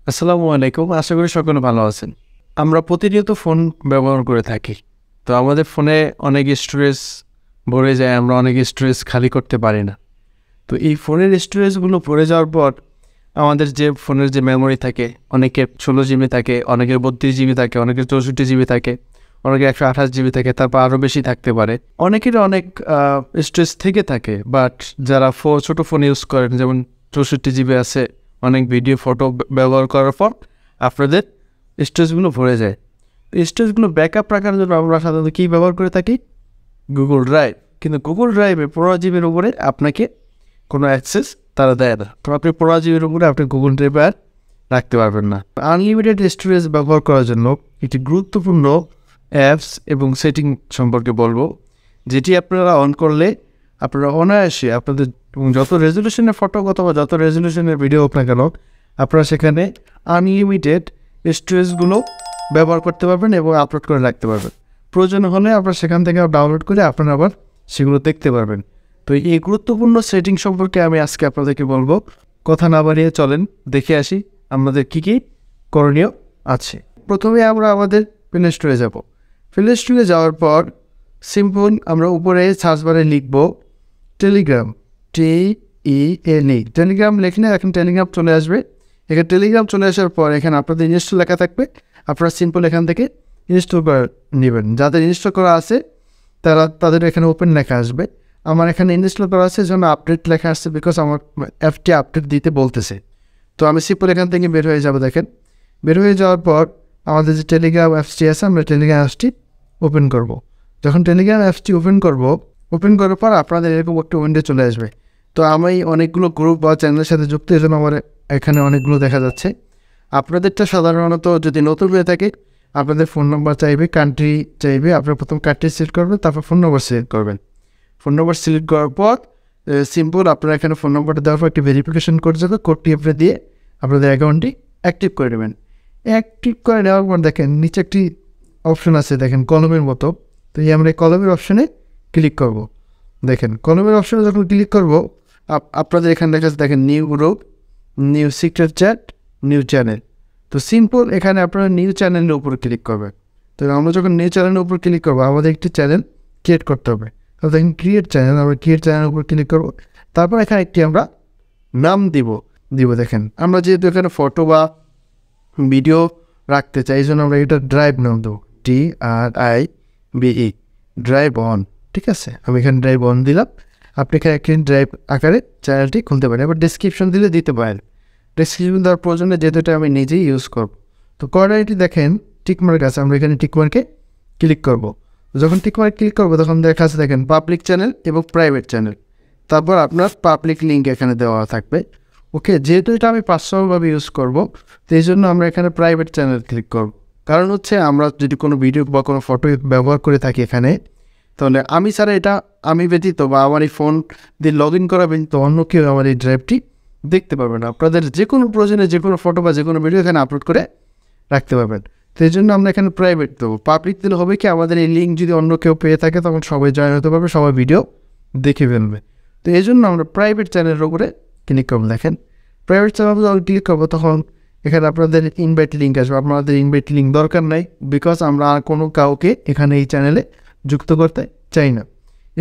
আসসালামু আলাইকুম। আশা করি সকলে ভালো আছেন। আমরা প্রতিনিয়ত ফোন ব্যবহার করে থাকি। তো আমাদের ফোনে অনেক স্টোরেজ ভরে যায়, আমরা অনেক স্টোরেজ খালি করতে পারি না। তো এই ফোনের স্টোরেজগুলো ভরে যাওয়ার পর আমাদের যে ফোনের যে মেমোরি থাকে, অনেকের 16 জিবি থাকে, অনেকের 32 জিবি থাকে, অনেকের 64 জিবি থাকে, অনেকের 128 জিবি থাকে, তারপর আরও বেশি থাকতে পারে। অনেকের অনেক স্টোরেজ থেকে থাকে, বাট যারা ছোটো ফোন ইউজ করেন, যেমন 64 জিবি আছে, অনেক ভিডিও ফটো ব্যবহার করার পর আপনাদের স্টোরেজগুলো ভরে যায়। স্টোরেজগুলো ব্যাকআপ রাখার জন্য আমরা সাধারণত কী ব্যবহার করে থাকি? Google drive. কিন্তু গুগল ড্রাইভে 15 জিবির উপরে আপনাকে কোনো অ্যাক্সেস তারা দেয় না। তো আপনি 15 জিবির উপরে আপনি গুগল ড্রাইভে আর রাখতে পারবেন না। আনলিমিটেড স্টোরেজ ব্যবহার করার জন্য একটি গুরুত্বপূর্ণ অ্যাপস এবং সেটিং সম্পর্কে বলবো, যেটি আপনারা অন করলে আপনারা অনায়াসে আপনাদের যত রেজলিউশনের ফটো অথবা যত রেজলিউশনের ভিডিও হোক না কেন, আপনারা সেখানে আনলিমিটেড স্টোরেজগুলো ব্যবহার করতে পারবেন এবং আপলোড করে রাখতে পারবেন। প্রয়োজন হলে আপনারা সেখান থেকে ডাউনলোড করে আপনারা আবার সেগুলো দেখতে পারবেন। তো এই গুরুত্বপূর্ণ সেটিং সম্পর্কে আমি আজকে আপনাদেরকে বলবো। কথা না বাড়িয়ে চলেন দেখে আসি আমাদের কী কী করণীয় আছে। প্রথমে আমরা আমাদের প্লে স্টোরে যাব। প্লে স্টোরে যাওয়ার পর সিম্পল আমরা উপরে সার্চ বারে লিখব টেলিগ্রাম, TELE। টেলিগ্রাম লেখলে এখন টেলিগ্রাম চলে আসবে। এখানে টেলিগ্রাম চলে আসার পর এখানে আপনাদের ইনস্টল লেখা থাকবে। আপনারা সিম্পল এখান থেকে ইনস্টল করে নেবেন। যাদের ইনস্টল করা আছে তাদের এখানে ওপেন লেখা আসবে। আমার এখানে ইনস্টল করা আছে জন্য আপডেট লেখা আসছে, বিকজ আমার অ্যাপটি আপডেট দিতে বলতেছে। তো আমি সিম্পল এখান থেকে বের হয়ে যাব। দেখেন, বের হয়ে যাওয়ার পর আমাদের যে টেলিগ্রাম অ্যাপসটি আছে, আমরা টেলিগ্রাম অ্যাপসটি ওপেন করব। যখন টেলিগ্রাম অ্যাপসটি ওপেন করার পর আপনাদের এরকম একটা উইন্ডো চলে আসবে। তো আমি অনেকগুলো গ্রুপ বা চ্যানেলের সাথে যুক্ত, এই জন্য আমার এখানে অনেকগুলো দেখা যাচ্ছে। আপনাদেরটা সাধারণত যদি নতুন হয়ে থাকে, আপনাদের ফোন নম্বর চাইবে, কান্ট্রি চাইবে। আপনারা প্রথম কান্ট্রি সিলেক্ট করবেন, তারপর ফোন নম্বর সিলেক্ট করবেন। ফোন নম্বর সিলেক্ট করার পর সিম্পল আপনারা এখানে ফোন নম্বরটা দেওয়ার পর একটি ভেরিফিকেশন কোড যাবে। কোডটি আপনি দিয়ে আপনাদের অ্যাকাউন্টটি অ্যাক্টিভ করে নেবেন। অ্যাক্টিভ করে নেওয়ার পর দেখেন নিচে একটি অপশন আছে, দেখেন কলমের মতো। তো এই আমরা এই কলমের অপশানে ক্লিক করব। দেখেন কলমের অপশানে যখন ক্লিক করব, আপনাদের এখানে দেখা যাচ্ছে, দেখেন new group, new secret chat, new channel. তো সিম্পল এখানে আপনারা নিউ চ্যানেলের উপর ক্লিক করবেন। তো আমরা যখন নিউ চ্যানেলের উপর ক্লিক করবো, আমাদের একটি চ্যানেল ক্রিয়েট করতে হবে। তো দেখেন ক্রিয়েট চ্যানেল, আমরা ক্রিয়েট চ্যানেলের উপর ক্লিক করবো। তারপর এখানে একটি আমরা নাম দিব। দেখেন আমরা যেহেতু এখানে ফটো বা ভিডিও রাখতে চাই, এই জন্য আমরা এটা ড্রাইভ নাম দেবো, DRIVE, ড্রাইভ অন। ঠিক আছে, আমি এখানে ড্রাইভ অন দিলাম। আপনি এখানে একটি ড্রাইভ আকারে চ্যানেলটি খুলতে পারেন। এবার ডেসক্রিপশন দিতে পারেন। ডেসক্রিপশন দেওয়ার প্রয়োজনে যেহেতু এটা আমি নিজেই ইউজ করব। তো কর্নারটি দেখেন টিকমার্ক আছে, আমরা এখানে টিকমার্কে ক্লিক করব। যখন টিকমার্ক ক্লিক করবো তখন দেখা আছে, দেখেন পাবলিক চ্যানেল এবং প্রাইভেট চ্যানেল। তারপর আপনার পাবলিক লিঙ্ক এখানে দেওয়া থাকবে। ওকে, যেহেতু এটা আমি পার্সোনালভাবে ইউজ করব, তো এই জন্য আমরা এখানে প্রাইভেট চ্যানেল ক্লিক করব। কারণ হচ্ছে আমরা যদি কোনো ভিডিও বা কোনো ফটো ব্যবহার করে থাকি এখানে, তাহলে আমি ছাড়া এটা আমি ব্যতীত বা আমার এই ফোন দিয়ে লগ ইন করা ব্যতীত অন্য কেউ আমার এই ড্রাইভটি দেখতে পারবেন না। আপনাদের যে কোনো প্রয়োজনে যে কোনো ফটো বা যে কোনো ভিডিও এখানে আপলোড করে রাখতে পারবেন। তো এই জন্য আমরা এখানে প্রাইভেট দেবো। পাবলিক দিলে হবে কি, আমাদের এই লিঙ্ক যদি অন্য কেউ পেয়ে থাকে তখন সবাই জয়েন হতে পারবে, সবাই ভিডিও দেখে ফেলবে। তো এই জন্য আমরা প্রাইভেট চ্যানেলের উপরে ক্লিক করবো। দেখেন প্রাইভেট চ্যানেল যখন ক্লিক করবো তখন এখানে আপনাদের ইনভাইট লিঙ্ক আসবে। আপনাদের ইনভাইট লিঙ্ক দরকার নাই, বিকজ আমরা আর কোনো কাউকে এখানে এই চ্যানেলে যুক্ত করতে চাই না।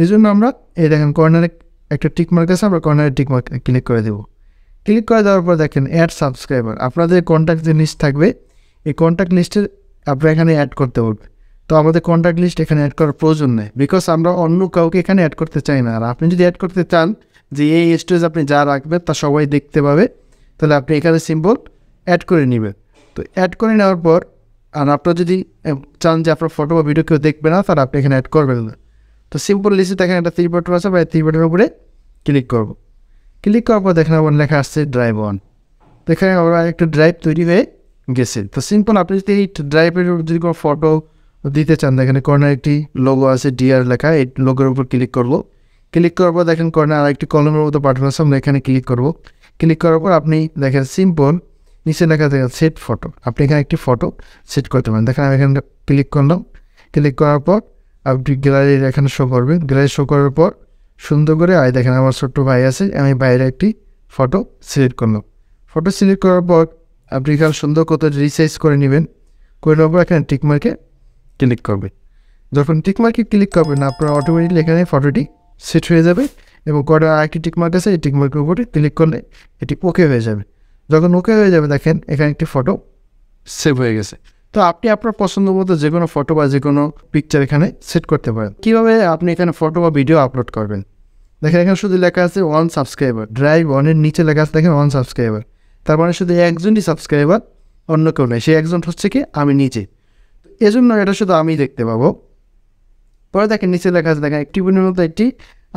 এই জন্য আমরা এই দেখেন কর্নারে একটা টিকমার্ক আছে, আমরা কর্নারে টিকমার্ক ক্লিক করে দেবো। ক্লিক করে দেওয়ার পর দেখেন অ্যাড সাবস্ক্রাইবার, আপনাদের কন্ট্যাক্ট যে লিস্ট থাকবে, এই কন্ট্যাক্ট লিস্টে আপনারা এখানে অ্যাড করতে বলবে। তো আমাদের কন্ট্যাক্ট লিস্ট এখানে অ্যাড করার প্রয়োজন নেই, বিকজ আমরা অন্য কাউকে এখানে অ্যাড করতে চাই না। আর আপনি যদি অ্যাড করতে চান যে এই স্টোরেজ আপনি যা রাখবেন তা সবাই দেখতে পাবে, তাহলে আপনি এখানে সিম্পল অ্যাড করে নেবেন। তো অ্যাড করে নেওয়ার পর আর আপনারা যদি চান যে আপনার ফটো বা ভিডিও কেউ দেখবে না, তাহলে আপনি এখানে অ্যাড করবেন না। তো সিম্পল লিস্টে দেখেন একটা 3 বাটন আছে, বা 3 বাটনের উপরে ক্লিক করব। ক্লিক করার পর দেখেন আমার লেখা আসছে ড্রাইভ অন। তো এখানে আমরা একটা ড্রাইভ তৈরি হয়ে গেছে। তো সিম্পল আপনি যদি এই ড্রাইভের যদি কোনো ফটো দিতে চান, দেখেন কর্নার একটি লোগো আছে DR লেখা, এই লোগোর উপর ক্লিক করব। ক্লিক করার পর দেখেন কর্নার আরেকটি কলমের মতো বাটন আছে, আমরা এখানে ক্লিক করব। ক্লিক করার পর আপনি দেখেন সিম্পল নিচে লেখা দেখেন সেট ফটো, আপনি এখানে একটি ফটো সেট করতে পারেন। দেখেন আমি এখানে ক্লিক করলাম। ক্লিক করার পর আপনি গ্যালারির এখানে শো করবেন। গ্যালারি শো করার পর সুন্দর করে দেখেন আমার ছোট্ট ভাই আছে, আমি বাইরে একটি ফটো সিলেক্ট করলাম। ফটো সিলেক্ট করার পর আপনি এখানে সুন্দর কত রিসাইজ করে নেবেন, করে নেওয়ার পর এখানে টিকমার্কে ক্লিক করবেন। যখন টিকমার্কে ক্লিক করবেন আপনার অটোমেটিকলি এখানে ফটোটি সেট হয়ে যাবে এবং কটা আরেকটি টিকমার্ক আছে, এই টিকমার্কের উপরে ক্লিক করলে এটি ওকে হয়ে যাবে। যখন ওকে হয়ে যাবে দেখেন এখানে একটি ফটো সেভ হয়ে গেছে। তো আপনি আপনার পছন্দ মতো যে কোনো ফটো বা যে কোনো পিকচার এখানে সেট করতে পারেন। কীভাবে আপনি এখানে ফটো বা ভিডিও আপলোড করবেন, দেখেন এখানে শুধু লেখা আছে 1 সাবস্ক্রাইবার, ড্রাইভ 1-এর নিচে লেখা আছে দেখেন 1 সাবস্ক্রাইবার, তার মানে শুধু একজনই সাবস্ক্রাইবার, অন্য কেউ নেই। সেই একজন হচ্ছে কি আমি নিজে, এজন্য এটা শুধু আমি দেখতে পাবো। পরে দেখেন নিচে লেখা আছে দেখেন টিভির মতো একটি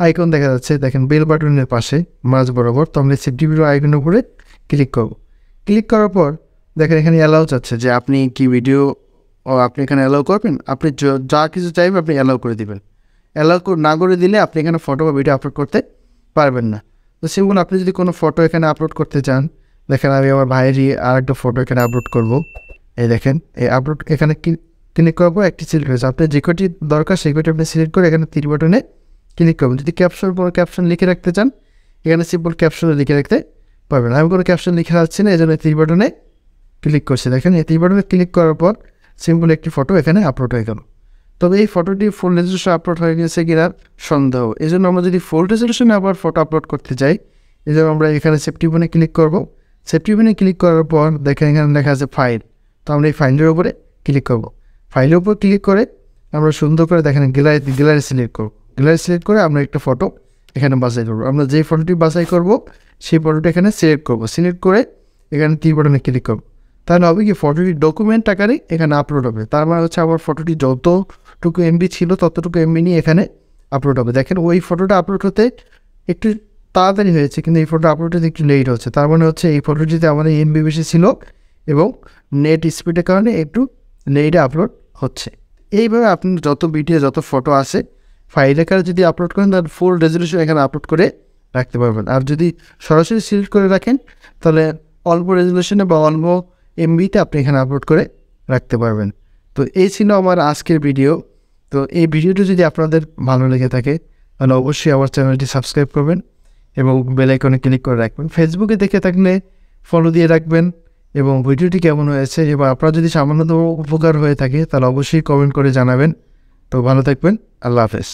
আইকন দেখা যাচ্ছে, দেখেন বেল বাটনের পাশে মাঝ বরাবর। তো আমরা সেই টিভির আইকনের উপরে ক্লিক করব। ক্লিক করার পর দেখেন এখানে অ্যালাউ চাচ্ছে যে আপনি কি ভিডিও আপনি এখানে অ্যালাউ করবেন, আপনি যা কিছু চাইবেন আপনি অ্যালাউ করে দেবেন। অ্যালাউ না করে দিলে আপনি এখানে ফটো বা ভিডিও আপলোড করতে পারবেন না। তো সিম্পল আপনি যদি কোনো ফটো এখানে আপলোড করতে চান, দেখেন আমি আমার ভাইয়েরই আর একটা ফটো এখানে আপলোড করব। এই দেখেন এই আপলোড এখানে ক্লিক করার পর একটি সিলেক্ট হয়েছে। আপনার যে কটি দরকার সেই কটি আপনি সিলেক্ট করে এখানে 3 বাটনে ক্লিক করবেন। যদি ক্যাপশন লিখে রাখতে চান এখানে সিম্পল ক্যাপশনে লিখে রাখতে পারবেন। আমি কোনো ক্যাপশন লিখে রাখছি না, এই জন্য 3 বাটনে ক্লিক করছি। দেখেন এই 3 বাটনে ক্লিক করার পর সিম্পল একটি ফটো এখানে আপলোড হয়ে গেল। তবে এই ফটোটি ফুল রেজলিউশন আপলোড হয়ে গেছে কিনা সন্দেহ, এই জন্য আমরা যদি ফুল রেজলিউশনে আবার ফটো আপলোড করতে চাই, এই জন্য আমরা এখানে সেভ টিপনে ক্লিক করব। সেভ টিপনে ক্লিক করার পর দেখেন এখানে লেখা আছে ফাইল, তো আমরা এই ফাইলের উপরে ক্লিক করব। ফাইলের উপর ক্লিক করে আমরা সুন্দর করে দেখেন গ্যালারি সিলেক্ট করব। গ্যালারি সিলেক্ট করে আমরা একটা ফটো এখানে বাছাই করব। আমরা যে ফটোটি বাছাই করব সেই ফটোটি এখানে সিলেক্ট করব। সিলেক্ট করে এখানে 3 বাটনে ক্লিক করব। তাহলে হবে কি ফটোটি ডকুমেন্ট আকারে এখানে আপলোড হবে। তার মানে হচ্ছে আমার ফটোটি যতটুকু এমবি ছিল ততটুকু এমবি নিয়ে এখানে আপলোড হবে। দেখেন ওই ফটোটা আপলোড হতে একটু তাড়াতাড়ি হয়েছে, কিন্তু এই ফটো আপলোড হতে একটু লেট হচ্ছে। তার মানে হচ্ছে এই ফটোটিতে আমাদের এমবি বেশি ছিল এবং নেট স্পিডের কারণে একটু লেটে আপলোড হচ্ছে। এইভাবে আপনি যত ভিডিও যত ফটো আছে ফাইল আকারে যদি আপলোড করেন তাহলে ফুল রেজলিউশন এখানে আপলোড করে রাখতে পারবেন। আর যদি সরাসরি সিলেক্ট করে রাখেন তাহলে অল্প রেজলিউশনে বা অল্প এমবিতে আপনি এখানে আপলোড করে রাখতে পারবেন। তো এই ছিল আমার আজকের ভিডিও। তো এই ভিডিওটি যদি আপনাদের ভালো লেগে থাকে তাহলে অবশ্যই আমার চ্যানেলটি সাবস্ক্রাইব করবেন এবং বেল আইকনে ক্লিক করে রাখবেন। ফেসবুকে দেখে থাকলে ফলো দিয়ে রাখবেন এবং ভিডিওটি কেমন হয়েছে এবং আপনার যদি সামান্যতম উপকার হয়ে থাকে তাহলে অবশ্যই কমেন্ট করে জানাবেন। তো ভালো থাকবেন, আল্লাহ হাফেজ।